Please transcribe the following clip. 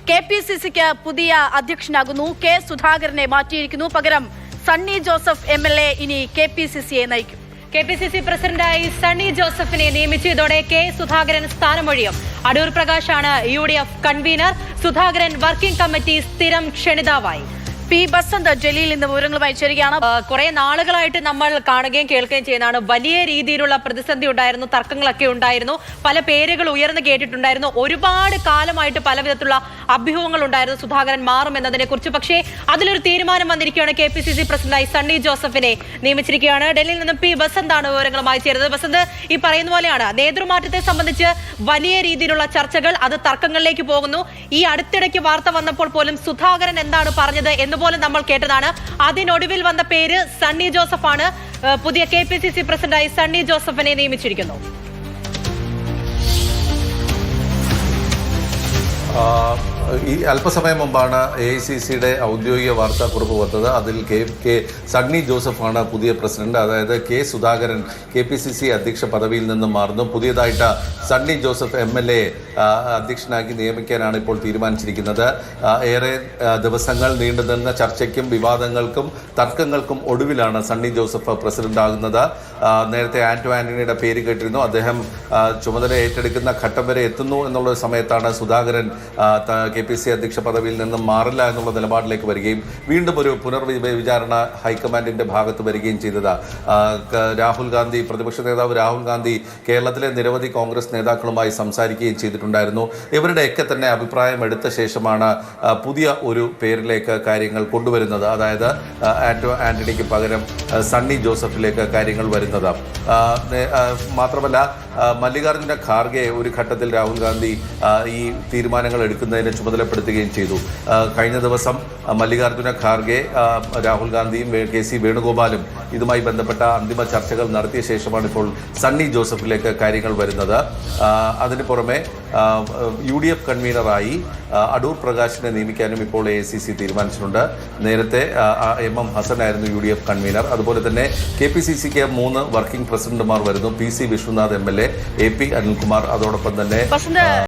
കെപിസിസിക്ക് പുതിയ അധ്യക്ഷനാകുന്നു. കെ സുധാകരനെ മാറ്റിയിരിക്കുന്നു. പകരം സണ്ണി ജോസഫ് MLA ഇനി കെപിസിസിയെ നയിക്കും. കെപിസിസി പ്രസിഡന്റായി സണ്ണി ജോസഫിനെ നിയമിച്ചു. ഇതോടെ കെ സുധാകരൻ സ്ഥാനമൊഴിയും. അടൂർ പ്രകാശാണ് UDF convener. Sudhakaran working committee സ്ഥിരം ക്ഷണിതാവായി. പി ബസന്ത് ഡൽഹിയിൽ നിന്ന് വിവരങ്ങളുമായി ചേരുകയാണ്. കുറെ നാളുകളായിട്ട് നമ്മൾ കാണുകയും കേൾക്കുകയും ചെയ്യുന്നതാണ്. വലിയ രീതിയിലുള്ള പ്രതിസന്ധി ഉണ്ടായിരുന്നു, തർക്കങ്ങളൊക്കെ ഉണ്ടായിരുന്നു, പല പേരുകൾ ഉയർന്നു കേട്ടിട്ടുണ്ടായിരുന്നു. ഒരുപാട് കാലമായിട്ട് പല വിധത്തിലുള്ള അഭ്യൂഹങ്ങൾ ഉണ്ടായിരുന്നു സുധാകരൻ മാറും എന്നതിനെ കുറിച്ച്. പക്ഷേ അതിലൊരു തീരുമാനം വന്നിരിക്കുകയാണ്. കെപിസിസി പ്രസിഡന്റായി സണ്ണി ജോസഫിനെ നിയമിച്ചിരിക്കുകയാണ്. ഡൽഹിയിൽ നിന്ന് പി ബസന്താണ് വിവരങ്ങളുമായി ചേരുന്നത്. ബസന്ത്, ഈ പറയുന്ന പോലെയാണ് നേതൃമാറ്റത്തെ സംബന്ധിച്ച് വലിയ രീതിയിലുള്ള ചർച്ചകൾ, അത് തർക്കങ്ങളിലേക്ക് പോകുന്നു. ഈ അടുത്തിടയ്ക്ക് വാർത്ത വന്നപ്പോൾ പോലും സുധാകരൻ എന്താണ് പറഞ്ഞത് എന്നുപോലും നമ്മൾ കേട്ടതാണ്. അതിനൊടുവിൽ വന്ന പേര് സണ്ണി ജോസഫാണ്. പുതിയ കെപിസിസി പ്രസിഡന്റായി സണ്ണി ജോസഫിനെ നിയമിച്ചിരിക്കുന്നു. ഈ അല്പസമയം മുമ്പാണ് AICCയുടെ ഔദ്യോഗിക വാർത്താക്കുറിപ്പ് വന്നത്. അതിൽ സണ്ണി ജോസഫാണ് പുതിയ പ്രസിഡന്റ്. അതായത് കെ സുധാകരൻ KPCC അധ്യക്ഷ പദവിയിൽ നിന്നും മാറുന്നു. പുതിയതായിട്ട് സണ്ണി ജോസഫ് MLA അധ്യക്ഷനാക്കി നിയമിക്കാനാണ് ഇപ്പോൾ തീരുമാനിച്ചിരിക്കുന്നത്. ഏറെ ദിവസങ്ങൾ നീണ്ടുനിന്ന ചർച്ചയ്ക്കും വിവാദങ്ങൾക്കും തർക്കങ്ങൾക്കും ഒടുവിലാണ് സണ്ണി ജോസഫ് പ്രസിഡന്റ് ആകുന്നത്. നേരത്തെ ആന്റണിയുടെ പേര് കേട്ടിരുന്നു. അദ്ദേഹം ചുമതല ഏറ്റെടുക്കുന്ന ഘട്ടം വരെ എത്തുന്നു എന്നുള്ള സമയത്താണ് സുധാകരൻ KPCC അധ്യക്ഷ പദവിയിൽ നിന്നും മാറില്ല എന്നുള്ള നിലപാടിലേക്ക് വരികയും വീണ്ടും ഒരു പുനർവിചാരണ ഹൈക്കമാൻഡിന്റെ ഭാഗത്ത് വരികയും ചെയ്തത്. രാഹുൽ ഗാന്ധി, പ്രതിപക്ഷ നേതാവ് രാഹുൽ ഗാന്ധി കേരളത്തിലെ നിരവധി കോൺഗ്രസ് നേതാക്കളുമായി സംസാരിക്കുകയും ചെയ്തിട്ടുണ്ടായിരുന്നു. ഇവരുടെയൊക്കെ തന്നെ അഭിപ്രായം എടുത്ത ശേഷമാണ് പുതിയ ഒരു പേരിലേക്ക് കാര്യങ്ങൾ കൊണ്ടുവരുന്നത്. അതായത് ആന്റണിക്ക് പകരം സണ്ണി ജോസഫിലേക്ക് കാര്യങ്ങൾ വരുന്നത്. മാത്രമല്ല, മല്ലികാർജുന ഖാർഗെ ഒരു ഘട്ടത്തിൽ രാഹുൽ ഗാന്ധി ഈ തീരുമാനങ്ങൾ എടുക്കുന്നതിന് ചുമതലപ്പെടുത്തുകയും ചെയ്തു. കഴിഞ്ഞ ദിവസം മല്ലികാർജുന ഖാർഗെ, രാഹുൽ ഗാന്ധിയും KC വേണുഗോപാലും ഇതുമായി ബന്ധപ്പെട്ട അന്തിമ ചർച്ചകൾ നടത്തിയ ശേഷമാണ് ഇപ്പോൾ സണ്ണി ജോസഫിലേക്ക് കാര്യങ്ങൾ വരുന്നത്. അതിന് പുറമെ UDF കൺവീനറായി അടൂർ പ്രകാശിനെ നിയമിക്കാനും ഇപ്പോൾ AICC തീരുമാനിച്ചിട്ടുണ്ട്. നേരത്തെ MM ഹസൻ ആയിരുന്നു UDF കൺവീനർ. അതുപോലെ തന്നെ KPCCക്ക് 3 വർക്കിംഗ് പ്രസിഡന്റുമാർ വരുന്നു. PC Vishwanath MLA, AP Anilkumar, അതോടൊപ്പം തന്നെ